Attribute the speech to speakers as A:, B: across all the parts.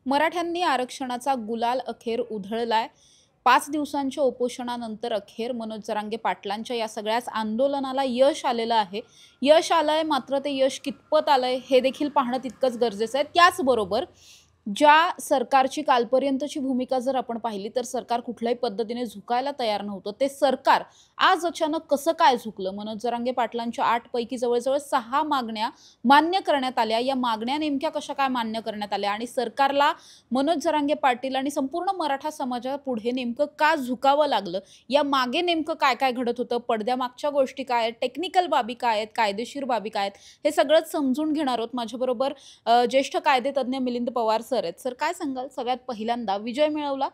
A: मराठ्यांनी आरक्षणाचा गुलाल अखेर उधळलाय। 5 दिवसांच्या उपोषणानंतर अखेर मनोज जरांगे पाटलांच्या या सगळ्याच आंदोलनाला यश आलेलं आहे। यश आलंय, मात्र ते यश कितपत आलंय हे देखील पाहणं तितकंच गरजेचं आहे। त्याचबरोबर ज्या सरकारची कालपर्यंतची भूमिका जर आपण पाहिली तर सरकार कुठल्याही पद्धतीने झुकायला तयार नव्हतं। ते सरकार आज अचानक कसं काय झुकलं? मनोज जरांगे पाटलांच्या 8 पैकी जवळ-जवळ 6 मागण्या मान्य करण्यात आल्या। या मागण्या नेमक्या कशा काय मान्य करण्यात आल्या आणि सरकारला मनोज जरांगे पाटील आणि संपूर्ण मराठा समाजापुढे नेमकं का झुकावं लागलं? या मागे नेमकं काय-काय घडत होतं? पडद्यामागच्या गोष्टी काय आहेत? टेक्निकल बाबी काय आहेत? कायदेशीर बाबी काय आहेत? हे सगळंच समजून घेणार आहोत। माझ्याबरोबर ज्येष्ठ कायदेतज्ञ मिलिंद पवार सर आहेत। सर, काय सांगाल? सगळ्यात पहिल्यांदा विजय मिळवला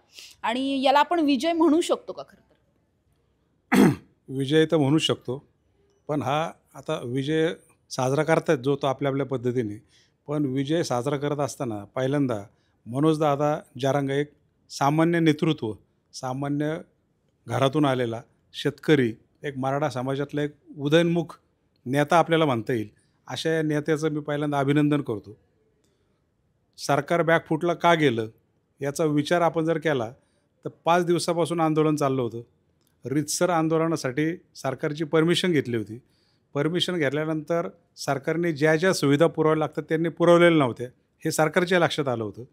A: आणि याला आपण विजय म्हणू शकतो का खरं तर?
B: विजय तर म्हणू शकतो, पण हा आता विजय साजरा करतात जो तो आपल्या आपल्या पद्धतीने। पण विजय साजरा करत असताना पहिल्यांदा मनोजदादा जरांगे एक सामान्य नेतृत्व, सामान्य घरातून आलेला शेतकरी, एक मराठा समाजातला एक उदयनमुख नेता आपल्याला म्हणता येईल, अशा या नेत्याचं मी पहिल्यांदा अभिनंदन करतो। सरकार बॅकफूटला का गेलं याचा विचार आपण जर केला तर 5 दिवसापासून आंदोलन चाललं होतं। रीतसर आंदोलनासाठी सरकारची परमिशन घेतली होती। परमिशन घेतल्यानंतर सरकारने ज्या ज्या सुविधा पुरवायला लागतात त्यांनी पुरवलेल्या नव्हत्या, हे सरकारच्या लक्षात आलं होतं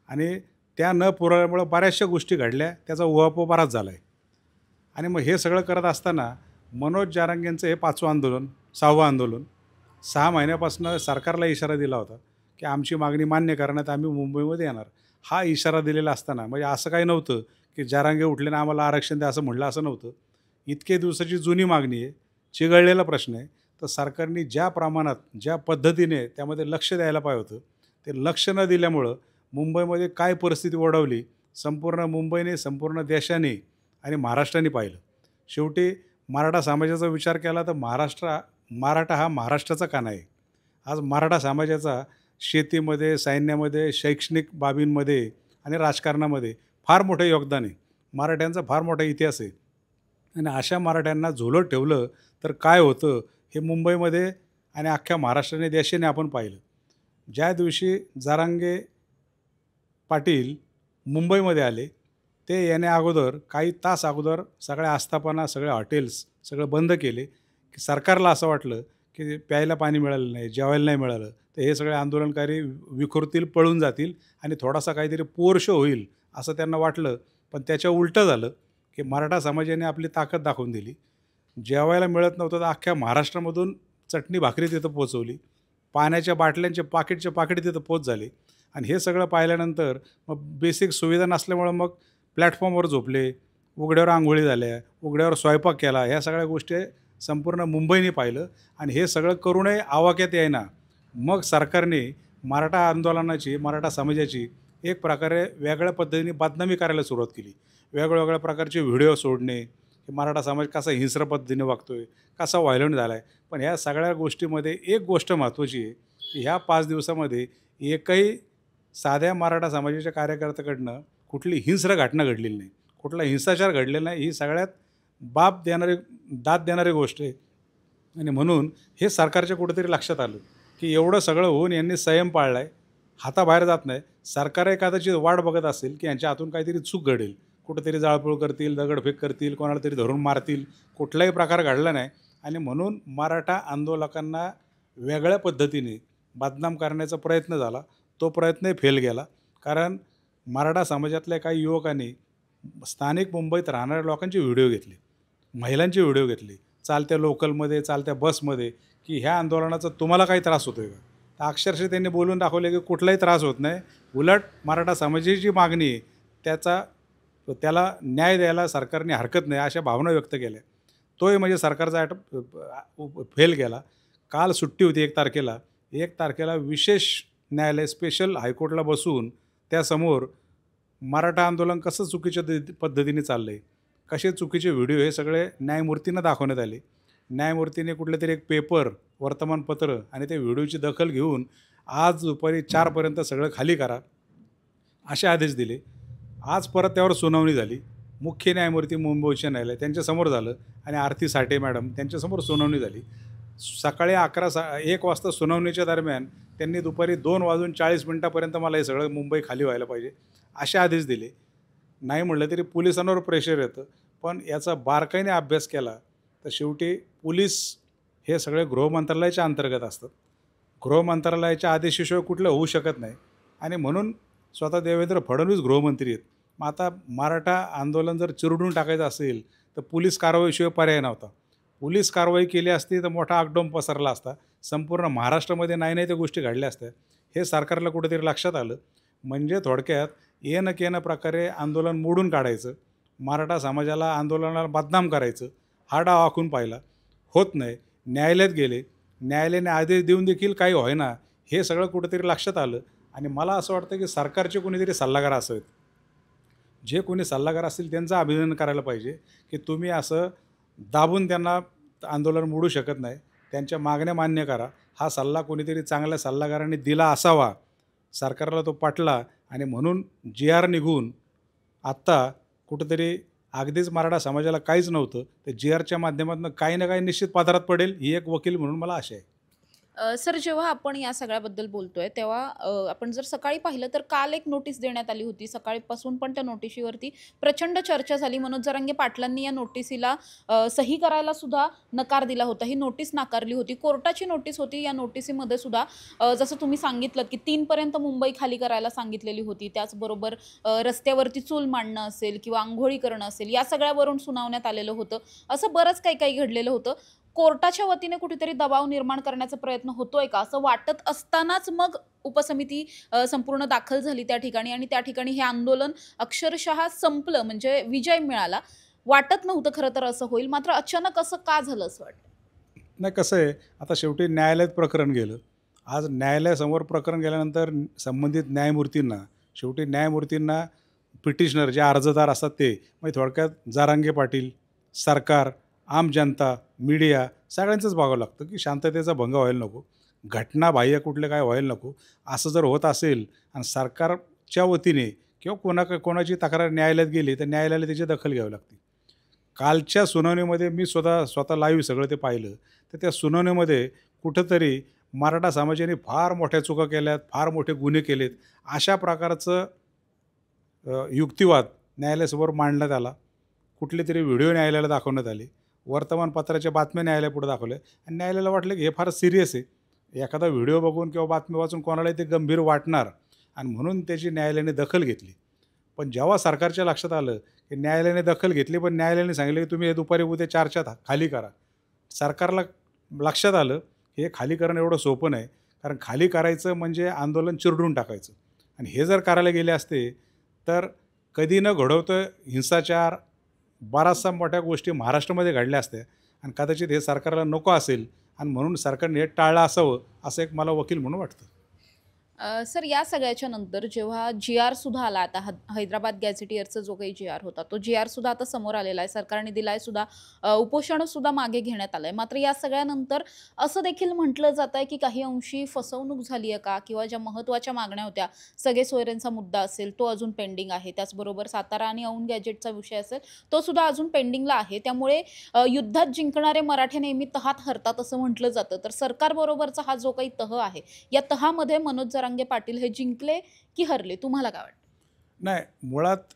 B: आणि त्या न पुरवल्यामुळं बऱ्याचशा गोष्टी घडल्या, त्याचा उहापोह बराच झाला आहे। आणि मग हे सगळं करत असताना मनोज जरांगेंचं हे 5वं आंदोलन, 6वं आंदोलन, 6 महिन्यापासून सरकारला इशारा दिला होता की आमची मागणी मान्य करण्यात आम्ही मुंबईमध्ये येणार। हा इशारा दिलेला असताना म्हणजे असं काही नव्हतं की जरांगे उठले ना आम्हाला आरक्षण द्या असं म्हटलं, असं नव्हतं। इतके दिवसाची जुनी मागणी आहे, चिघळलेला प्रश्न आहे, तर सरकारने ज्या प्रमाणात ज्या पद्धतीने त्यामध्ये लक्ष द्यायला पाहिजे होतं ते लक्ष न दिल्यामुळं मुंबईमध्ये काय परिस्थिती ओढवली संपूर्ण मुंबईने, संपूर्ण देशाने आणि महाराष्ट्राने पाहिलं। शेवटी मराठा समाजाचा विचार केला तर मराठा हा महाराष्ट्राचा काना आहे। आज मराठा समाजाचा शेतीमध्ये, सैन्यामध्ये, शैक्षणिक बाबींमध्ये आणि राजकारणामध्ये फार मोठं योगदान आहे। मराठ्यांचा फार मोठा इतिहास आहे आणि अशा मराठ्यांना झुलत ठेवलं तर काय होतं हे मुंबईमध्ये आणि अख्ख्या महाराष्ट्राने, देशाने आपण पाहिलं। ज्या दिवशी जरांगे पाटील मुंबईमध्ये आले ते येण्या अगोदर काही तास अगोदर सगळ्या आस्थापना, सगळे हॉटेल्स सगळं बंद केले की सरकारला असं वाटलं की प्यायला पाणी मिळालं नाही, जेवायला नाही मिळालं तर हे सगळे आंदोलनकारी विखुरतील, पळून जातील आणि थोडासा काहीतरी पोरशो होईल असं त्यांना वाटलं। पण त्याच्या उलटं झालं की मराठा समाजाने आपली ताकद दाखवून दिली। जेवायला मिळत नव्हतं तर अख्ख्या महाराष्ट्रामधून चटणी भाकरी तिथं पोचवली, पाण्याच्या बाटल्यांचे पाकिट तिथं पोच झाले आणि हे सगळं पाहिल्यानंतर मग बेसिक सुविधा नसल्यामुळं मग प्लॅटफॉर्मवर झोपले, उघड्यावर आंघोळी झाल्या, उघड्यावर स्वयंपाक केला, ह्या सगळ्या गोष्टी संपूर्ण मुंबईने पाहिलं आणि हे सगळं करूनही आवाक्यात येईना मग सरकारने मराठा आंदोलनाची, मराठा समाजाची एक प्रकारे वेगळ्या पद्धतीने बदनामी करायला सुरुवात केली। वेगवेगळ्या प्रकारचे व्हिडिओ सोडणे की मराठा समाज कसा हिंस्र पद्धतीने वागतोय, कसा व्हायलंट झाला आहे। पण ह्या सगळ्या गोष्टीमध्ये एक गोष्ट महत्त्वाची आहे की ह्या 5 दिवसामध्ये एकही साध्या मराठा समाजाच्या कार्यकर्त्याकडनं कुठली हिंस्र घटना घडलेली नाही, कुठला हिंसाचार घडलेला नाही। ही सगळ्यात दाद देणारी गोष्ट आहे आणि म्हणून हे सरकारच्या कुठेतरी लक्षात आलं की एवढं सगळं होऊन यांनी संयम पाळला आहे, हाताबाहेर जात नाही। सरकार कदाचित वाट बघत असेल की यांच्या हातून काहीतरी चूक घडेल, कुठेतरी जाळपोळ करतील, दगडफेक करतील, कोणाला तरी धरून मारतील, कुठलाही प्रकार घडला नाही आणि म्हणून मराठा आंदोलकांना वेगळ्या पद्धतीने बदनाम करण्याचा प्रयत्न झाला। तो प्रयत्नही फेल गेला, कारण मराठा समाजातल्या काही युवकांनी स्थानिक मुंबईत राहणाऱ्या लोकांचे व्हिडिओ घेतले, महिलांचे व्हिडिओ घेतले, चालत्या लोकलमध्ये, चालत्या बसमध्ये की ह्या आंदोलनाचा तुम्हाला काही त्रास होतो आहे का? तर अक्षरशः त्यांनी बोलून दाखवले की कुठलाही त्रास होत नाही, उलट मराठा समाजाची मागणी आहे त्याला न्याय द्यायला सरकारने हरकत नाही, अशा भावना व्यक्त केल्या। तोही म्हणजे सरकारचा फेल गेला। काल सुट्टी होती 1 तारखेला, 1 तारखेला विशेष न्यायालय स्पेशल हायकोर्टला बसून त्यासमोर मराठा आंदोलन कसं चुकीच्या पद्धतीने चाललं आहे, कसे चुकीचे व्हिडिओ हे सगळे न्यायमूर्तींना दाखवण्यात आले। न्यायमूर्तीने कुठलं तरी एक पेपर, वर्तमानपत्र आणि त्या व्हिडिओची दखल घेऊन आज दुपारी 4 पर्यंत सगळं खाली करा असे आदेश दिले। आज परत त्यावर सुनावणी झाली। मुख्य न्यायमूर्ती मुंबई उच्च न्यायालय त्यांच्यासमोर झालं आणि आरती साठे मॅडम त्यांच्यासमोर सुनावणी झाली। सकाळी 1 वाजता सुनावणीच्या दरम्यान त्यांनी दुपारी 2:40 मला हे सगळं मुंबई खाली व्हायला पाहिजे असे आदेश दिले. नाही म्हटलं तरी पोलिसांवर प्रेशर येतं. पण याचा बारकाईने अभ्यास केला तर शेवटी पोलीस हे सगळे गृहमंत्रालयाच्या अंतर्गत असतात. गृहमंत्रालयाच्या आदेशाशिवाय कुठलं होऊ शकत नाही आणि म्हणून स्वतः देवेंद्र फडणवीस गृहमंत्री आहेत. मग आता मराठा आंदोलन जर चिरडून टाकायचं असेल तर पोलीस कारवाईशिवाय पर्याय नव्हता. पोलीस कारवाई केली असती तर मोठा आगडोम पसरला असता. संपूर्ण महाराष्ट्रामध्ये नाही त्या गोष्टी घडल्या असत्या. हे सरकारला कुठेतरी लक्षात आलं. म्हणजे थोडक्यात येणं केनं प्रकारे आंदोलन मोडून काढायचं, मराठा समाजाला आंदोलनाला बदनाम करायचं, हा डाव आखून पाहिला. होत नाही. न्यायालयात गेले. न्यायालयाने आदेश देऊन देखील काही होईना. हे सगळं कुठेतरी लक्षात आलं आणि मला असं वाटतं की सरकारचे कोणीतरी सल्लागार असावेत. जे कोणी सल्लागार असतील त्यांचं अभिनंदन करायला पाहिजे की तुम्ही असं दाबून त्यांना आंदोलन मोडू शकत नाही. त्यांच्या मागण्या मान्य करा. हा सल्ला कोणीतरी चांगल्या सल्लागारांनी दिला असावा. सरकारला तो पटला आणि म्हणून जी-आर निघून आत्ता कुठंतरी अगदीच मराठा समाजाला काहीच नव्हतं, ते जी-आरच्या माध्यमातून काही ना काही निश्चित पदरात पडेल ही एक वकील म्हणून मला आशा आहे.
A: सर, जेव्हा आपण या सगळ्याबद्दल बोलतोय तेव्हा आपण जर सकाळी पाहिलं तर काल एक नोटीस देण्यात आली होती. सकाळपासून पण त्या नोटिशीवरती प्रचंड चर्चा झाली. मनोज जरांगे पाटलांनी या नोटिसीला सही करायला सुद्धा नकार दिला होता. ही नोटीस नाकारली होती. कोर्टाची नोटीस होती. या नोटिसीमध्ये सुद्धा जसं तुम्ही सांगितलं की 3 पर्यंत मुंबई खाली करायला सांगितलेली होती. त्याचबरोबर रस्त्यावरती चूल मांडणं असेल किंवा अंघोळी करणं असेल, या सगळ्यावरून सुनावण्यात आलेलं होतं. असं बरंच काही काही घडलेलं होतं. कोर्टाच्या वतीने कुठेतरी दबाव निर्माण करण्याचा प्रयत्न होतोय का असं वाटत असतानाच मग उपसमिती संपूर्ण दाखल झाली त्या ठिकाणी आणि त्या ठिकाणी हे आंदोलन अक्षरशः संपलं, म्हणजे विजय मिळाला. वाटत नव्हतं खरं तर असं होईल, मात्र अचानक असं का झालं असं वाटतं?
B: नाही, कसं आहे, आता शेवटी न्यायालयात प्रकरण गेलं. आज न्यायालयासमोर प्रकरण गेल्यानंतर संबंधित न्यायमूर्तींना पिटिशनर जे अर्जदार असतात ते म्हणजे थोडक्यात जरांगे पाटील, सरकार, आम जनता, मीडिया सगळ्यांचंच बघावं लागतं की शांततेचा भंग व्हायला नको, घटनाबाह्य कुठले काय व्हायला नको. असं जर होत असेल आणि सरकारच्या वतीने किंवा कोणाची तक्रार न्यायालयात गेली तर न्यायालयाला त्याची दखल घ्यावी लागते. कालच्या सुनावणीमध्ये मी स्वतः लाईव्ह सगळं ते पाहिलं. तर त्या सुनावणीमध्ये कुठंतरी मराठा समाजाने फार मोठ्या चुका केल्यात, फार मोठे गुन्हे केलेत, अशा प्रकारचं युक्तिवाद न्यायालयासमोर मांडण्यात आला. कुठले तरी व्हिडिओ न्यायालयाला दाखवण्यात आले, वर्तमानपत्राच्या बातम्या न्यायालयापुढे दाखवल्या आणि न्यायालयाला वाटलं की हे फार सिरियस आहे. एखादा व्हिडिओ बघून किंवा बातमी वाचून कोणालाही ते गंभीर वाटणार आणि म्हणून त्याची न्यायालयाने दखल घेतली. पण जेव्हा सरकारच्या लक्षात आलं की न्यायालयाने दखल घेतली, पण न्यायालयाने सांगितलं की तुम्ही हे दुपारी उद्या 4च्या खाली करा. सरकारला लक्षात आलं की हे खाली करणं एवढं सोपं नाही, कारण खाली करायचं म्हणजे आंदोलन चिरडून टाकायचं आणि हे जर करायला गेले असते तर कधी न घडवतं हिंसाचार, बऱ्याचशा मोठ्या गोष्टी महाराष्ट्रामध्ये घडल्या असत्या आणि कदाचित हे सरकारला नको असेल आणि म्हणून सरकारने हे टाळलं असावं, असं एक मला वकील म्हणून वाटतं.
A: सर, या सगळ्याच्या नंतर जेव्हा जी-आर सुद्धा आला, आता हैदराबाद गॅझेटियरचा जो काही जी-आर होता तो जी-आर सुद्धा आता समोर आलेला आहे, सरकारने दिलाय सुद्धा, उपोषण सुद्धा मागे घेण्यात आलंय. मात्र या सगळ्यानंतर असं देखील म्हटलं जात आहे की काही अंशी फसवणूक झाली आहे का, किंवा ज्या महत्त्वाच्या मागण्या होत्या, सगळे सोयरेंचा मुद्दा असेल तो अजून पेंडिंग आहे, त्याचबरोबर सातारा आणि औंध गॅजेटचा विषय असेल तो सुद्धा अजून पेंडिंगला आहे. त्यामुळे युद्धात जिंकणारे मराठे नेहमी तहात हरतात असं म्हटलं जातं. तर सरकारबरोबरचा हा जो काही तह आहे, या तहामध्ये मनोज जरांगे पाटील हे जिंकले की हरले, तुम्हाला काय वाटतं?
B: नाही, मुळात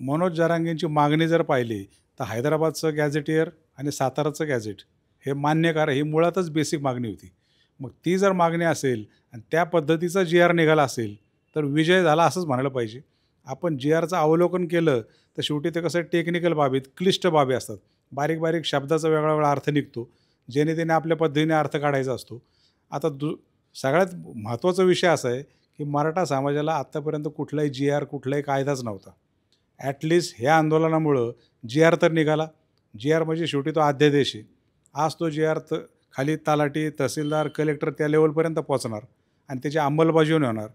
B: मनोज जरांगेंची मागणी जर पाहिली तर हैदराबादचं गॅझेटियर आणि साताराचं गॅझेट हे मान्य करा, ही मुळातच बेसिक मागणी होती. मग ती जर मागणी असेल आणि त्या पद्धतीचा जी-आर निघाला असेल तर विजय झाला असंच म्हणायला पाहिजे. आपण जी-आरचं अवलोकन केलं तर शेवटी ते कसं टेक्निकल बाबीत क्लिष्ट बाबी असतात. बारीक बारीक शब्दाचा वेगळा वेगळा अर्थ निघतो, जेणे त्याने आपल्या पद्धतीने अर्थ काढायचा असतो. आता सगळ्यात महत्त्वाचा विषय असा आहे की मराठा समाजाला आत्तापर्यंत कुठलाही जी-आर, कुठलाही कायदाच नव्हता. ॲटलिस्ट ह्या आंदोलनामुळं जी-आर तर निघाला. जी-आर म्हणजे शेवटी तो अध्यादेश आहे. आज तो जी-आर खाली तलाठी, तहसीलदार, कलेक्टर त्या लेवलपर्यंत पोहोचणार आणि त्याची अंमलबजावणी होणार.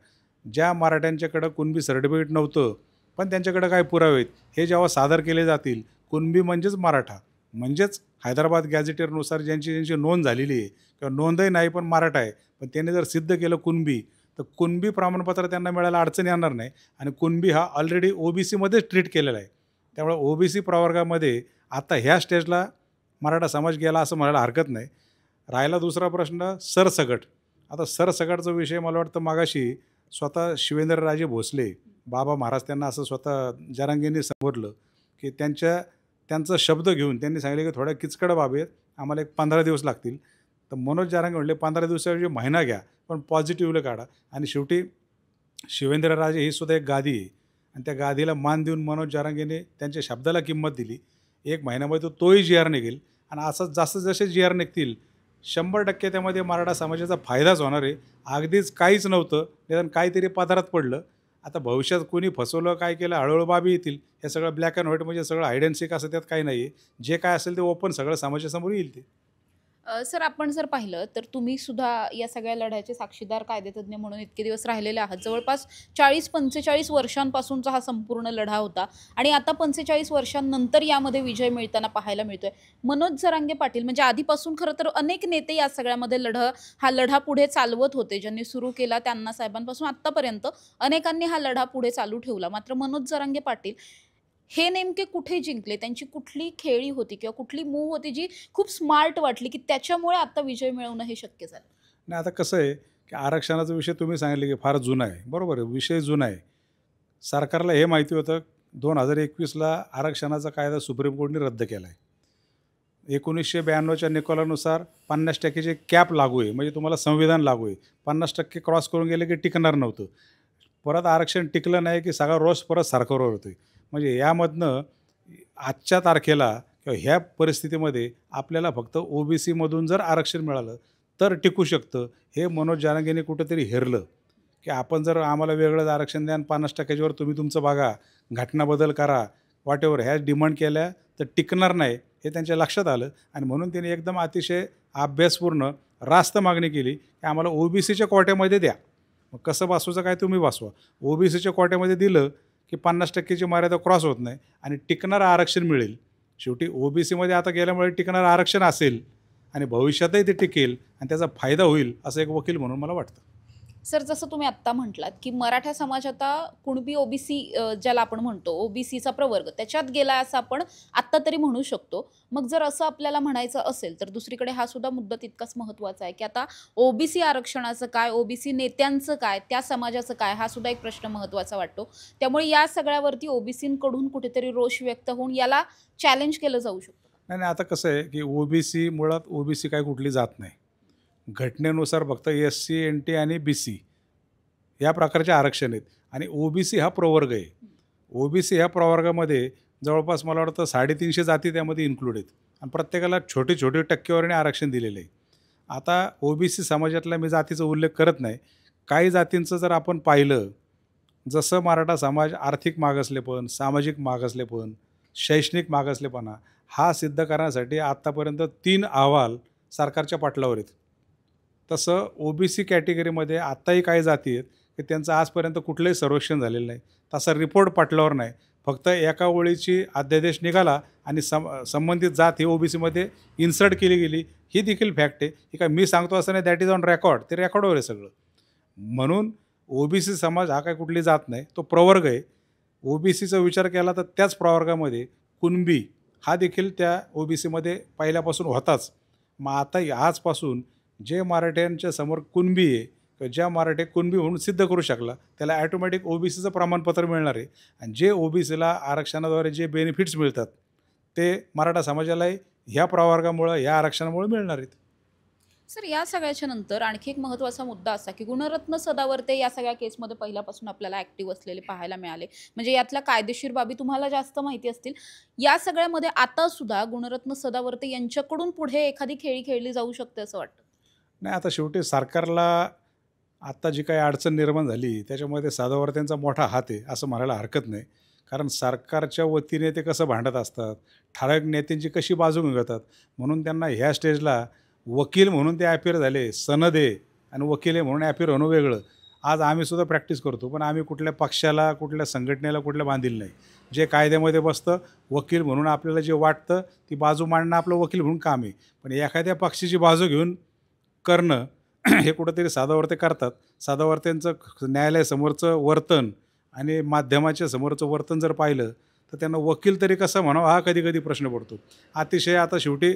B: ज्या मराठ्यांच्याकडं कुणबी सर्टिफिकेट नव्हतं पण त्यांच्याकडं काय पुरावे आहेत हे जेव्हा सादर केले जातील, कुणबी म्हणजेच मराठा, म्हणजेच हैदराबाद गॅझेटियरनुसार ज्यांची ज्यांची नोंद झालेली आहे किंवा नोंदही नाही पण मराठा आहे, पण त्यांनी जर सिद्ध केलं कुणबी, तर कुणबी प्रमाणपत्र त्यांना मिळायला अडचण येणार नाही. आणि कुणबी हा ऑलरेडी OBCमध्येच ट्रीट केलेला आहे. त्यामुळे OBC प्रवर्गामध्ये आता ह्या स्टेजला मराठा समाज गेला असं म्हणायला हरकत नाही. राहिला दुसरा प्रश्न सरसकट. आता सरसकटचा विषय मला वाटतं मागाशी स्वतः शिवेंद्रराजे भोसले, बाबा महाराज त्यांना असं स्वतः जरांगेंनी समोरलं, की त्यांचा शब्द घेऊन त्यांनी सांगितलं की थोड्या किचकट बाबी आहेत, आम्हाला एक 15 दिवस लागतील. तर मनोज जरांगे म्हटले 15 दिवसाऐवजी महिना घ्या, पण पॉझिटिव्हली काढा. आणि शेवटी शिवेंद्रराजे ही सुद्धा एक गादी आहे आणि त्या गादीला मान देऊन मनोज जरांगेने त्यांच्या शब्दाला किंमत दिली. 1 महिन्यामध्ये तोही जी आर निघेल आणि असं जसं जसे जी आर निघतील 100% त्यामध्ये मराठा समाजाचा फायदाच होणार आहे. अगदीच काहीच नव्हतं, निदान काहीतरी पदरात पडलं. आता भविष्यात कोणी फसवलं, काय केलं, हळूहळू बाबी येतील. हे सगळं ब्लॅक अँड व्हाईट म्हणजे सगळं हाईड अँड सीक असं त्यात काही नाही आहे. जे काय असेल ते ओपन सगळं समाजासमोर येईल ते.
A: सर आपण जर पाहिलं तर तुम्ही सुद्धा या सगळ्या लढ्याचे साक्षीदार, कायदेतज्ञ म्हणून इतके दिवस राहिलेले आहात. जवळपास 40-45 वर्षांपासूनचा हा संपूर्ण लढा होता आणि आता 45 वर्षांनंतर यामध्ये विजय मिळताना पाहायला मिळतोय. मनोज जरांगे पाटील म्हणजे आधीपासून खरं तर अनेक नेते या सगळ्यामध्ये हा लढा पुढे चालवत होते. ज्यांनी सुरू केला त्यांना साहेबांपासून आत्तापर्यंत अनेकांनी हा लढा पुढे चालू ठेवला. मात्र मनोज जरांगे पाटील हे नेमके कुठे जिंकले? त्यांची कुठली खेळी होती किंवा कुठली मूव्ह होती जी खूप स्मार्ट वाटली, की त्याच्यामुळे आता विजय मिळवणं हे शक्य झालं?
B: नाही आता कसं आहे, की आरक्षणाचा विषय तुम्ही सांगितले की फार जुना आहे. बरोबर आहे, विषय जुना आहे. सरकारला हे माहिती होतं 2021ला आरक्षणाचा कायदा सुप्रीम कोर्टने रद्द केला आहे. 1992च्या निकालानुसार 50% कॅप लागू आहे, म्हणजे तुम्हाला संविधान लागू आहे. 50% क्रॉस करून गेले की टिकणार नव्हतं. परत आरक्षण टिकलं नाही की सगळा रोष परत सरकारवर होतोय. म्हणजे यामधनं आजच्या तारखेला किंवा ह्या परिस्थितीमध्ये आपल्याला फक्त OBCमधून जर आरक्षण मिळालं तर टिकू शकतं. हे मनोज जरांगेने कुठेतरी हेरलं, की आपण जर आम्हाला वेगळंच आरक्षण द्या आणि 50%च्या वर तुम्ही तुमचं बघा, घटना बदल करा, वॉटेव्हर ह्या डिमांड केल्या तर टिकणार नाही हे त्यांच्या लक्षात आलं आणि म्हणून त्यांनी एकदम अतिशय अभ्यासपूर्ण रास्त मागणी केली की आम्हाला OBCच्या कोट्यामध्ये द्या. मग कसं बसवायचं काय तुम्ही बसवा. OBCच्या कोट्यामध्ये दिलं की 50%ची मर्यादा क्रॉस होत नाही आणि टिकणारं आरक्षण मिळेल. शेवटी OBCमध्ये आता गेल्यामुळे टिकणारं आरक्षण असेल आणि भविष्यातही ते टिकेल आणि त्याचा फायदा होईल असं एक वकील म्हणून मला वाटतं.
A: सर जसं तुम्ही आत्ता म्हटलात, की मराठा समाज आता कुणबी ओबीसी ज्याला आपण म्हणतो ओबीसीचा प्रवर्ग त्याच्यात गेला असं आपण आत्ता तरी म्हणू शकतो. मग जर असं आपल्याला म्हणायचं असेल तर दुसरीकडे हा सुद्धा मुद्दा तितकाच महत्त्वाचा आहे, की आता ओबीसी आरक्षणाचं काय, ओबीसी नेत्यांचं काय, त्या समाजाचं काय हा सुद्धा एक प्रश्न महत्त्वाचा वाटतो. त्यामुळे या सगळ्यावरती ओबीसींकडून कुठेतरी रोष व्यक्त होऊन याला चॅलेंज केलं जाऊ शकतं.
B: नाही नाही आता कसं आहे की OBC मुळात OBC काय कुठली जात नाही. घटनेनुसार फक्त SC, NT आणि BC या प्रकारचे आरक्षण आहेत आणि OBC हा प्रवर्ग आहे. OBC ह्या प्रवर्गामध्ये जवळपास मला वाटतं 350 जाती त्यामध्ये इन्क्लूड आहेत आणि प्रत्येकाला छोटी छोटी टक्केवारीने आरक्षण दिलेलं आहे. आता OBC समाजातल्या मी जातीचा उल्लेख करत नाही. काही जातींचं जर आपण पाहिलं, जसं मराठा समाज आर्थिक मागासलेपण, सामाजिक मागासलेपण, शैक्षणिक मागासलेपणा हा सिद्ध करण्यासाठी आत्तापर्यंत 3 अहवाल सरकारच्या पाटलावर आहेत. तसं OBC कॅटेगरीमध्ये आत्ताही काही जाती आहेत की त्यांचं आजपर्यंत कुठलंही सर्वेक्षण झालेलं नाही. तसा रिपोर्ट पाटलावर नाही. फक्त एका ओळीची अध्यादेश निघाला आणि संबंधित जात ही OBCमध्ये इन्सर्ट केली गेली. ही देखील फॅक्ट आहे. ही काय मी सांगतो असं नाही, दॅट इज ऑन रेकॉर्ड. ते रेकॉर्डवर आहे सगळं. म्हणून OBC समाज हा काय कुठली जात नाही, तो प्रवर्ग आहे. OBCचा विचार केला तर त्याच प्रवर्गामध्ये कुणबी हा देखील त्या OBCमध्ये पहिल्यापासून होताच. मग आता आजपासून जे मराठ्यांच्या समोर कुणबी आहे किंवा ज्या मराठी कुणबी म्हणून सिद्ध करू शकला त्याला ॲटोमॅटिक OBCचं प्रमाणपत्र मिळणार आहे आणि जे OBCला आरक्षणाद्वारे जे बेनिफिट्स मिळतात ते मराठा समाजालाही ह्या प्रवर्गामुळं ह्या आरक्षणामुळे मिळणार आहेत.
A: सर या सगळ्याच्या नंतर आणखी एक महत्त्वाचा मुद्दा असा की गुणरत्न सदावर्ते या सगळ्या केसमध्ये पहिल्यापासून आपल्याला ॲक्टिव्ह असलेले पाहायला मिळाले. म्हणजे यातल्या कायदेशीर बाबी तुम्हाला जास्त माहिती असतील. या सगळ्यामध्ये आता सुद्धा गुणरत्न सदावर्ते यांच्याकडून पुढे एखादी खेळी खेळली जाऊ शकते असं वाटतं?
B: नाही आता शेवटी सरकारला आत्ता जी काही अडचण निर्माण झाली त्याच्यामध्ये सदावर्त्यांचा मोठा हात आहे असं म्हणायला हरकत नाही. कारण सरकारच्या वतीने ते कसं भांडत असतात, ठराविक नेत्यांची कशी बाजू घेतात, म्हणून त्यांना ह्या स्टेजला वकील म्हणून ते ॲपियर झाले. सनद आहे आणि वकील आहे म्हणून ॲपियर होणं वेगळं. आज आम्हीसुद्धा प्रॅक्टिस करतो, पण आम्ही कुठल्या पक्षाला, कुठल्या संघटनेला, कुठल्या बांधील नाही. जे कायद्यामध्ये बसतं वकील म्हणून आपल्याला जे वाटतं ती बाजू मांडणं आपलं वकील म्हणून काम आहे. पण एखाद्या पक्षाची बाजू घेऊन करणं हे कुठंतरी सदावर्ते करतात. सदावर्त्यांचं न्यायालयासमोरचं वर्तन आणि माध्यमाच्या समोरचं वर्तन जर पाहिलं तर त्यांना वकील तरी कसं म्हणावं हा कधी कधी प्रश्न पडतो. अतिशय आता शेवटी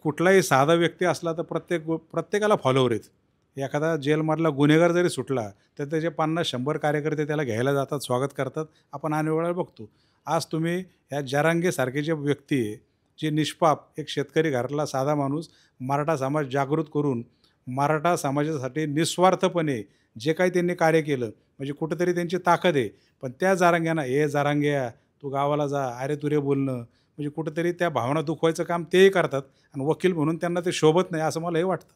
B: कुठलाही साधा व्यक्ती असला तर प्रत्येकाला फॉलोवर आहेत. एखादा जेलमधला गुन्हेगार जरी सुटला तर त्याचे 50-100 कार्यकर्ते त्याला घ्यायला जातात, स्वागत करतात. आपण अनेक वेळा बघतो. आज तुम्ही या जरांगेसारखे जे व्यक्ती आहे, जे निष्पाप एक शेतकरी घरातला साधा माणूस मराठा समाज जागृत करून मराठा समाजासाठी निस्वार्थपणे जे काही त्यांनी कार्य केलं, म्हणजे कुठेतरी त्यांची ताकद आहे. पण त्या जरांग्यांना, "ए जरांग्या, तू गावाला जा, अरे तुरे बोलणं", म्हणजे कुठेतरी त्या भावना दुखवायचं काम तेही करतात आणि वकील म्हणून त्यांना ते शोभत नाही, असं मला हे वाटतं.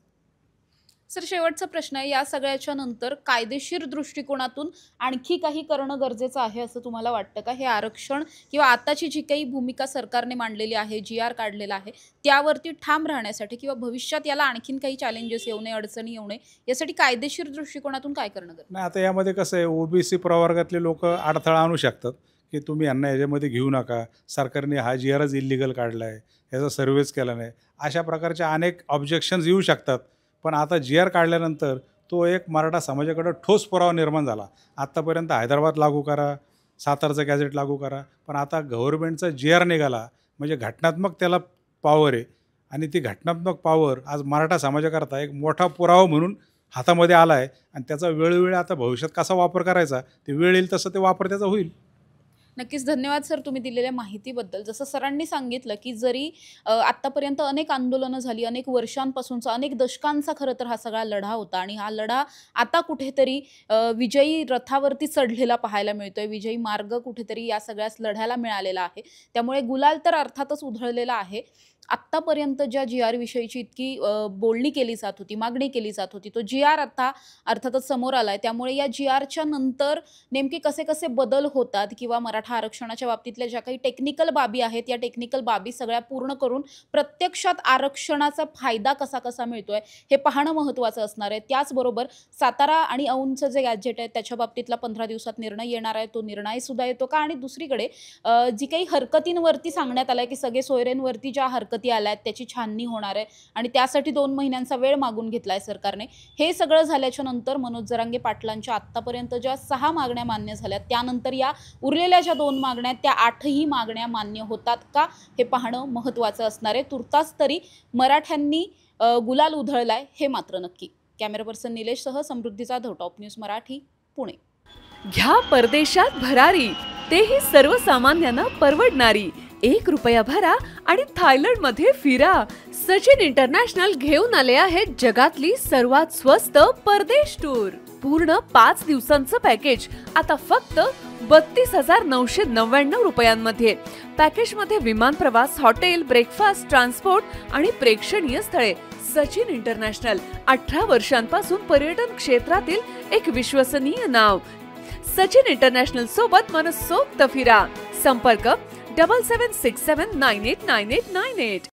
A: सर, शेवटचा प्रश्न आहे, या सगळ्याच्या नंतर कायदेशीर दृष्टिकोनातून आणखी काही करणं गरजेचं आहे असं तुम्हाला वाटतं का? हे आरक्षण किंवा आताची जी काही भूमिका सरकारने मांडलेली आहे, जी-आर काढलेला आहे, त्यावरती ठाम राहण्यासाठी किंवा भविष्यात याला आणखीन काही चॅलेंजेस येऊ नये, अडचणी येऊ नये, यासाठी कायदेशीर दृष्टिकोनातून काय करणं गरजेचं?
B: नाही, आता यामध्ये कसं आहे, ओबीसी प्रवर्गातले लोकं अडथळा आणू शकतात, की तुम्ही यांना ह्याच्यामध्ये घेऊ नका, सरकारने हा जी-आरच इल्लीगल काढला आहे, याचा सर्व्हेच केला नाही, अशा प्रकारच्या अनेक ऑब्जेक्शन्स येऊ शकतात. पण आता जी-आर काढल्यानंतर तो एक मराठा समाजाकडं ठोस पुरावा निर्माण झाला. आत्तापर्यंत हैदराबाद लागू करा, सातारचं गॅझेट लागू करा, पण आता गव्हर्नमेंटचा जी-आर निघाला म्हणजे घटनात्मक त्याला पॉवर आहे आणि ती घटनात्मक पॉवर आज मराठा समाजाकरता एक मोठा पुरावा म्हणून हातामध्ये आला आहे आणि त्याचा वेळोवेळी आता भविष्यात कसा वापर करायचा, ते वेळ येईल तसं ते वापर त्याचा होईल.
A: नक्कीच. धन्यवाद सर तुम्ही दिलेल्या माहितीबद्दल. जसं सरांनी सांगितलं, की जरी आत्तापर्यंत अनेक आंदोलनं झाली, अनेक वर्षांपासूनचा, अनेक दशकांचा खरं तर हा सगळा लढा होता आणि हा लढा आता कुठेतरी विजयी रथावरती चढलेला पाहायला मिळतोय. विजयी मार्ग कुठेतरी या सगळ्याच लढ्याला मिळालेला आहे. त्यामुळे गुलाल तर अर्थातच उधळलेला आहे. आत्तापर्यंत ज्या जी-आर विषयीची इतकी बोलणी केली जात होती, मागणी केली जात होती, तो जी-आर आता अर्थातच समोर आलाय. त्यामुळे या जी-आरच्या नंतर नेमके कसे-कसे बदल होतात किंवा मराठा आरक्षणाच्या बाबतीतल्या ज्या काही टेक्निकल बाबी आहेत, या टेक्निकल बाबी सगळ्या पूर्ण करून प्रत्यक्षात आरक्षणाचा फायदा कसा-कसा मिळतोय, हे पाहणं महत्त्वाचं असणार आहे. त्याचबरोबर सातारा आणि औंधचं जे गॅजेट आहे, त्याच्या बाबतीतला 15 दिवसात निर्णय येणार आहे. तो निर्णयसुद्धा येतो का? आणि दुसरीकडे जी काही हरकतींवरती सांगण्यात आलं आहे, की सगळे सोयरेंवरती ज्या हरकती आल्या आहेत, त्याची छाननी होणार आहे आणि त्यासाठी 2 महिन्यांचा वेळ मागून घेतला आहे सरकारने. हे सगळं झाल्याच्या नंतर मनोज जरांगे पाटलांच्या आत्तापर्यंत ज्या 6 मागण्या मान्य झाल्या, त्यानंतर या उरलेल्या ज्या 2 मागण्या आहेत, त्या 8ही मागण्या मान्य होतात का? हे पाहणं महत्त्वाचं असणार आहे. तुर्तास तरी मराठ्यांनी गुलाल उधळलाय हे मात्र नक्की. कॅमेरा पर्सन निलेशसह समृद्धी जाधव, टॉप न्यूज मराठी, पुणे.
C: घ्या परदेशात भरारी, तेही सर्वसामान्यांना परवडणारी. ₹1 भरा आणि थायलंडमध्ये फिरा. सचिन इंटरनॅशनल घेऊन आले आहेत जगातली सर्वात स्वस्त परदेश टूर. पूर्ण 5 दिवसांचं पॅकेज आता फक्त ₹32,999 पॅकेजमध्ये विमान प्रवास, हॉटेल, ब्रेकफास्ट, ट्रान्सपोर्ट आणि प्रेक्षणीय स्थळे. सचिन इंटरनॅशनल 18 वर्षांपासून पर्यटन क्षेत्रातील एक विश्वसनीय नाव. सचिन इंटरनॅशनल सोबत मनसोक्त फिरा. संपर्क 7767989898.